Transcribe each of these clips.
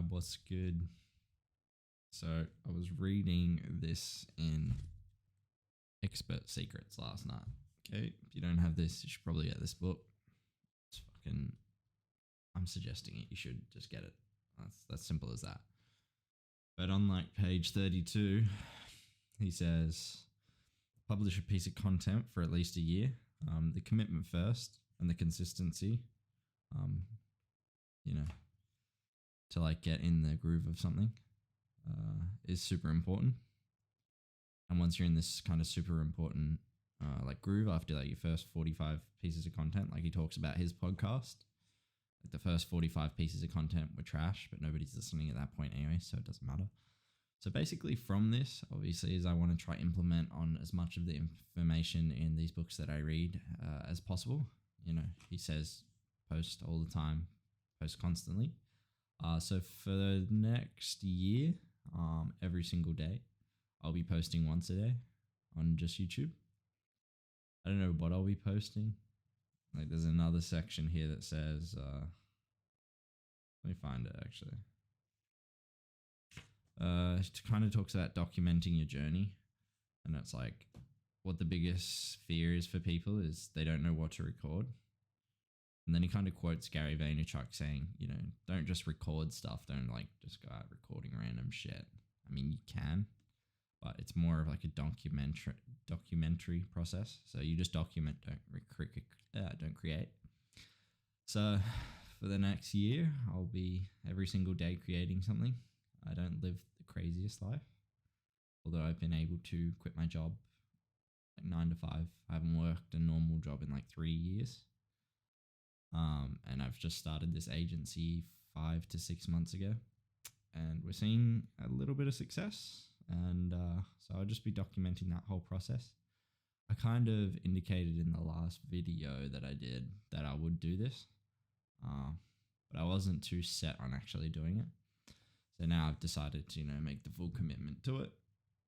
what's good? So I was reading this in Expert Secrets last night. Okay, if you don't have this, you should probably get this book. It's fucking. I'm suggesting it. You should just get it. That's simple as that. But on like page 32, he says, publish a piece of content for at least a year. The commitment first and the consistency. You know, to like get in the groove of something is super important. And once you're in this kind of super important like groove after like your first 45 pieces of content, like he talks about his podcast, like the first 45 pieces of content were trash, but nobody's listening at that point anyway, so it doesn't matter. So basically from this, obviously, is I want to try implement on as much of the information in these books that I read as possible. You know, he says post all the time, post constantly. So for the next year, every single day, I'll be posting once a day on just YouTube. I don't know what I'll be posting. Like there's another section here that says, let me find it actually. It kind of talks about documenting your journey, and it's like what the biggest fear is for people is they don't know what to record. And then he kind of quotes Gary Vaynerchuk saying, you know, don't just record stuff. Don't like just go out recording random shit. I mean, you can, but it's more of like a documentary process. So you just document, don't create. So for the next year, I'll be every single day creating something. I don't live the craziest life, although I've been able to quit my job like 9 to 5. I haven't worked a normal job in like 3 years. And I've just started this agency 5 to 6 months ago, and we're seeing a little bit of success. And so I'll just be documenting that whole process. I kind of indicated in the last video that I did that I would do this, but I wasn't too set on actually doing it. So now I've decided to, you know, make the full commitment to it.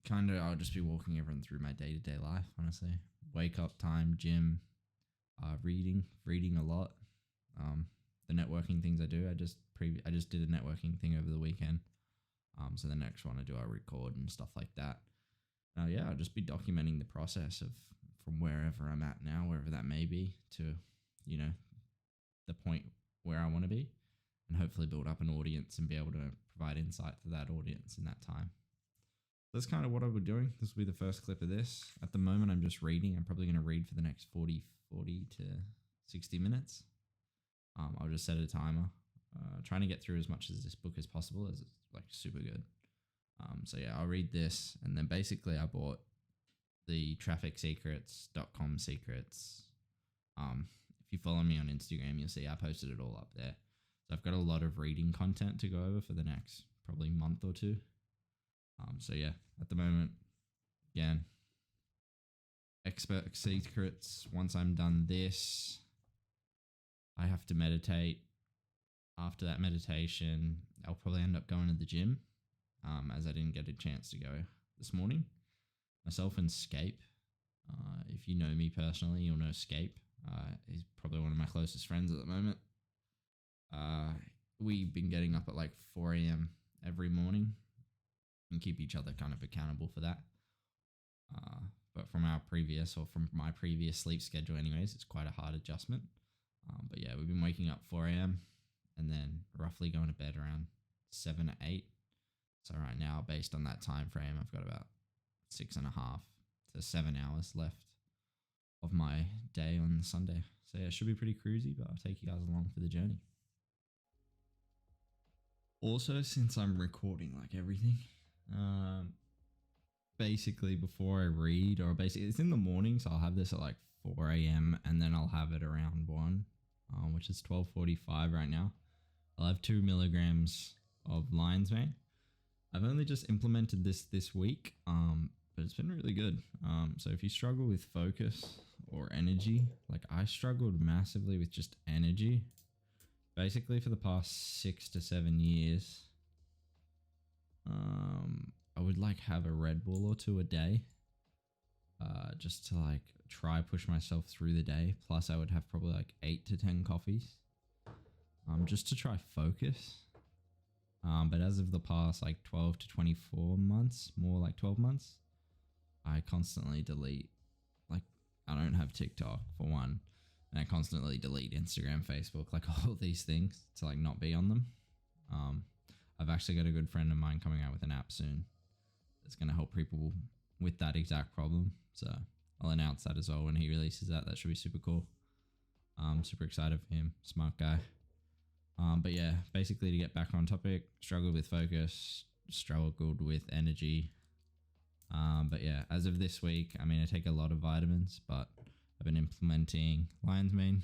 Kind of, I'll just be walking everyone through my day-to-day life, honestly. Wake up time, gym, reading a lot. The networking things I do, I just did a networking thing over the weekend. So the next one I do, I record and stuff like that. Yeah, I'll just be documenting the process of from wherever I'm at now, wherever that may be, to, you know, the point where I want to be, and hopefully build up an audience and be able to provide insight to that audience in that time. That's kind of what I'll be doing. This will be the first clip of this. At the moment, I'm just reading. I'm probably going to read for the next 40 to 60 minutes. I'll just set a timer, trying to get through as much of this book as possible, as it's like super good. So yeah, I'll read this, and then basically I bought the trafficsecrets.com secrets. If you follow me on Instagram, you'll see I posted it all up there. So I've got a lot of reading content to go over for the next probably month or two. So yeah, at the moment, again, Expert Secrets. Once I'm done this, I have to meditate. After that meditation, I'll probably end up going to the gym, as I didn't get a chance to go this morning. Myself and Scape. If you know me personally, you'll know Scape. He's probably one of my closest friends at the moment. We've been getting up at like 4 a.m. every morning and keep each other kind of accountable for that. But from my previous sleep schedule anyways, it's quite a hard adjustment. But yeah, we've been waking up 4 a.m. and then roughly going to bed around 7 or 8. So right now, based on that time frame, I've got about 6.5 to 7 hours left of my day on Sunday. So yeah, it should be pretty cruisy, but I'll take you guys along for the journey. Also, since I'm recording like everything, basically before I read, or basically it's in the morning, so I'll have this at like 4 a.m. and then I'll have it around 1, which is 12:45 right now. I'll have 2 milligrams of lion's mane. I've only just implemented this week, but it's been really good. So if you struggle with focus or energy, like I struggled massively with just energy, basically for the past 6 to 7 years. I would like have a Red Bull or 2 a day, just to like try push myself through the day. Plus I would have probably like 8 to 10 coffees, just to try focus. But as of the past like 12 to 24 months, more like 12 months, I constantly delete. Like, I don't have TikTok for one, and I constantly delete Instagram, Facebook, like all these things to like not be on them. Um, I've actually got a good friend of mine coming out with an app soon that's going to help people with that exact problem. So I'll announce that as well when he releases that. That should be super cool. Super excited for him. Smart guy. But yeah, basically to get back on topic, struggled with focus, struggled with energy. But yeah, as of this week, I mean, I take a lot of vitamins, but I've been implementing lion's mane.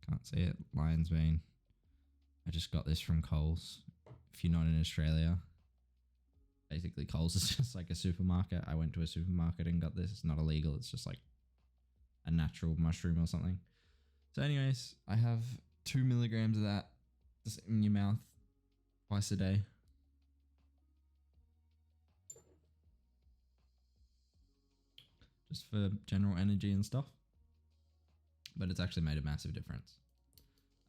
Can't say it. Lion's mane. I just got this from Coles. If you're not in Australia, basically Coles is just like a supermarket. I went to a supermarket and got this. It's not illegal. It's just like a natural mushroom or something. So anyways, I have 2 milligrams of that just in your mouth twice a day. Just for general energy and stuff. But it's actually made a massive difference.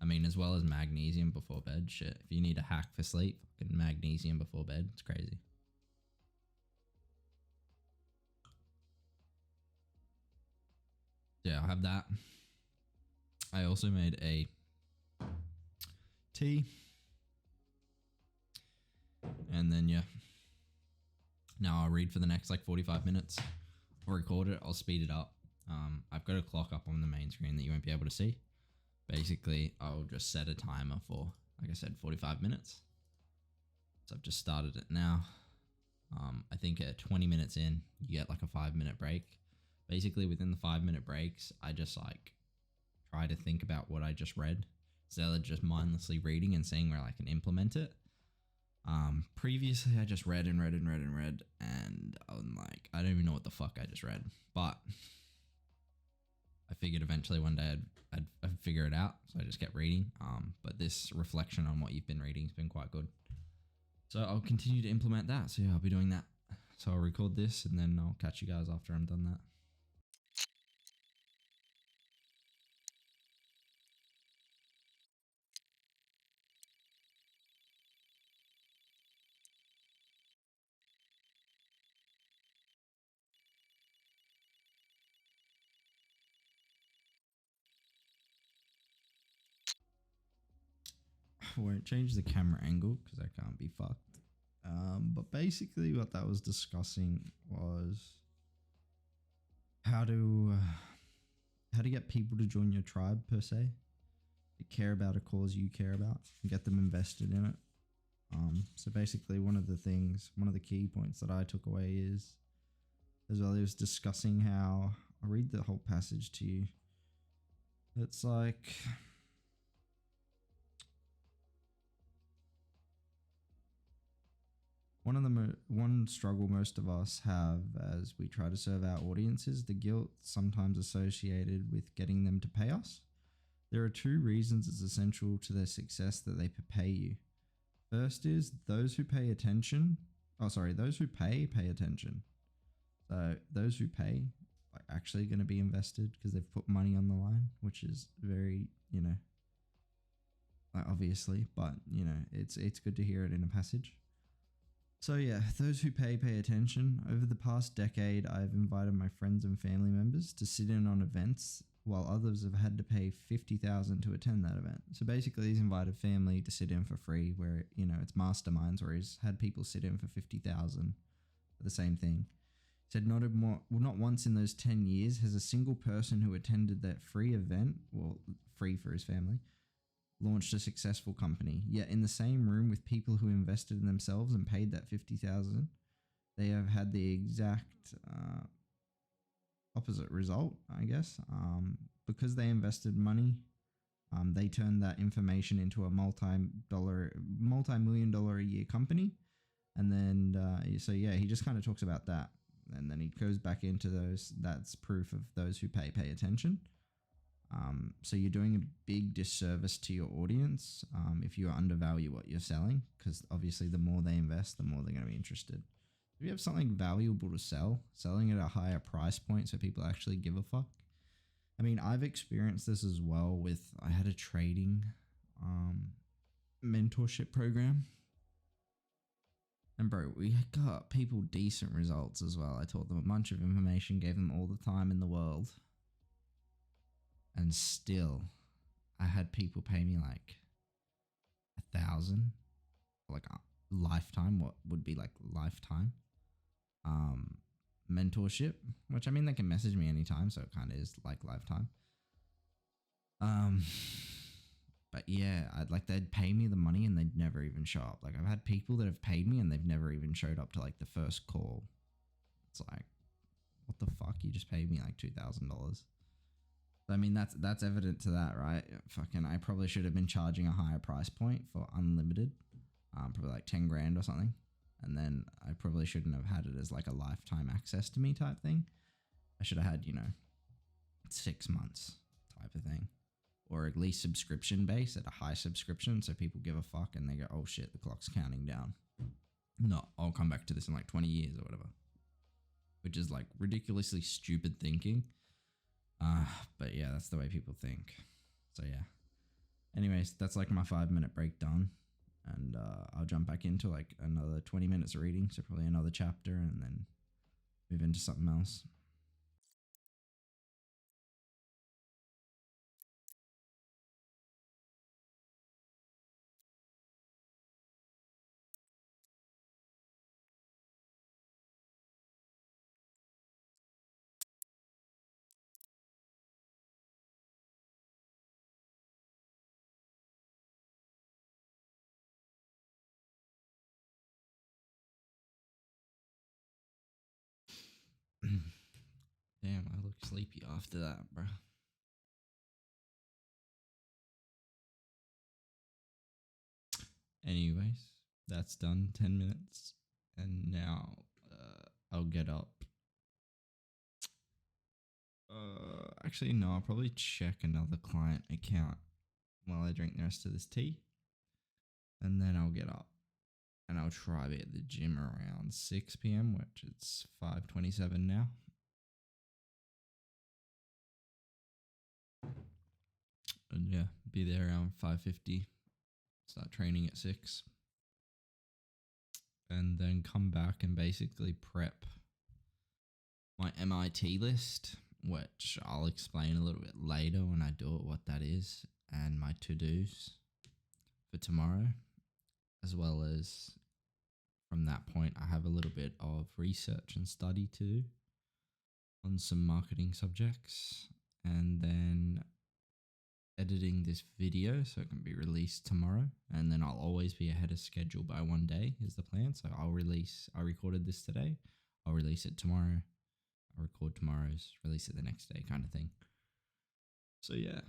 I mean, as well as magnesium before bed. Shit, if you need a hack for sleep, fucking magnesium before bed. It's crazy. Yeah, I'll have that. I also made a tea. And then, yeah. Now I'll read for the next like 45 minutes. I'll record it. I'll speed it up. I've got a clock up on the main screen that you won't be able to see. Basically, I'll just set a timer for, like I said, 45 minutes. So I've just started it now. I think at 20 minutes in, you get like a 5-minute break. Basically, within the 5-minute breaks, I just like try to think about what I just read instead of just mindlessly reading and seeing where I can implement it. Previously, I just read and I'm like, I don't even know what the fuck I just read. But I figured eventually one day I'd figure it out, so I just kept reading. But this reflection on what you've been reading has been quite good. So I'll continue to implement that. So yeah, I'll be doing that. So I'll record this and then I'll catch you guys after I'm done that. I won't change the camera angle because I can't be fucked. But basically what that was discussing was how to get people to join your tribe per se, to care about a cause you care about, and get them invested in it. So basically one of the key points that I took away is, as well, he was discussing how, I'll read the whole passage to you. It's like, one struggle most of us have as we try to serve our audiences, the guilt sometimes associated with getting them to pay us. There are 2 reasons it's essential to their success that they pay you. First is those who pay attention. Those who pay attention. So those who pay are actually going to be invested because they've put money on the line, which is very, obviously, but it's good to hear it in a passage. So yeah, those who pay attention. Over the past decade, I've invited my friends and family members to sit in on events, while others have had to pay $50,000 to attend that event. So basically, he's invited family to sit in for free, where it's masterminds, where he's had people sit in for $50,000 for the same thing. He said not once in those 10 years has a single person who attended that free event, well, free for his family, launched a successful company. Yet in the same room with people who invested in themselves and paid that $50,000, they have had the exact opposite result, I guess. Because they invested money, they turned that information into a multi-million dollar a year company. And then, so yeah, he just kind of talks about that. And then he goes back into that's proof of those who pay attention. So you're doing a big disservice to your audience if you undervalue what you're selling, because obviously the more they invest, the more they're going to be interested. If you have something valuable to sell, selling at a higher price point so people actually give a fuck. I mean, I've experienced this as well I had a trading mentorship program. And bro, we got people decent results as well. I taught them a bunch of information, gave them all the time in the world. And still, I had people pay me like 1,000, like a lifetime, what would be like lifetime mentorship, which I mean, they can message me anytime. So it kind of is like lifetime. But yeah, they'd pay me the money and they'd never even show up. Like I've had people that have paid me and they've never even showed up to like the first call. It's like, what the fuck? You just paid me like $2,000. I mean, that's evident to that, right? Fucking, I probably should have been charging a higher price point for unlimited, probably like 10 grand or something. And then I probably shouldn't have had it as like a lifetime access to me type thing. I should have had, 6 months type of thing. Or at least subscription base at a high subscription, so people give a fuck and they go, oh shit, the clock's counting down. No, I'll come back to this in like 20 years or whatever. Which is like ridiculously stupid thinking. But yeah, that's the way people think. So yeah. Anyways, that's like my 5-minute break done. And I'll jump back into like another 20 minutes of reading, so probably another chapter, and then move into something else. Damn, I look sleepy after that, bro. Anyways, that's done. 10 minutes. And now I'll get up. Actually, no, I'll probably check another client account while I drink the rest of this tea. And then I'll get up. And I'll try to be at the gym around 6 p.m., which it's 5:27 now. And yeah, be there around 5:50. Start training at 6. And then come back and basically prep my MIT list, which I'll explain a little bit later when I do it, what that is, and my to-dos for tomorrow, as well as from that point, I have a little bit of research and study to do on some marketing subjects, and then editing this video so it can be released tomorrow. And then I'll always be ahead of schedule by 1 day is the plan. So I recorded this today, I'll release it tomorrow. I'll record tomorrow's, release it the next day kind of thing. So yeah.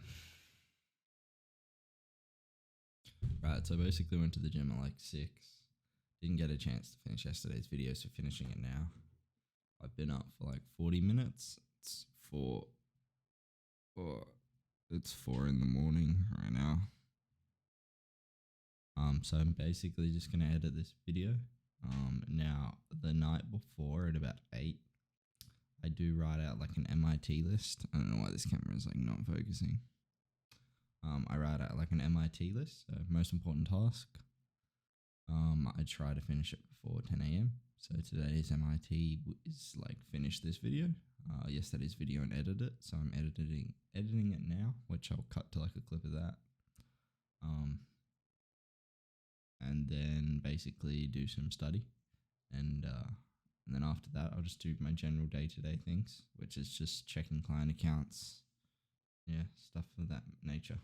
Right, so basically went to the gym at like 6. Didn't get a chance to finish yesterday's video, so finishing it now. I've been up for like 40 minutes. It's 4 in the morning right now. So I'm basically just gonna edit this video. Now the night before at about 8, I do write out like an MIT list. I don't know why this camera is like not focusing. I write out like an MIT list, so most important task. I try to finish it before 10 a.m. So today's MIT is like finish this video. Yesterday's video and edit it. So I'm editing it now, which I'll cut to like a clip of that. And then basically do some study, and then after that I'll just do my general day-to-day things, which is just checking client accounts, stuff of that nature.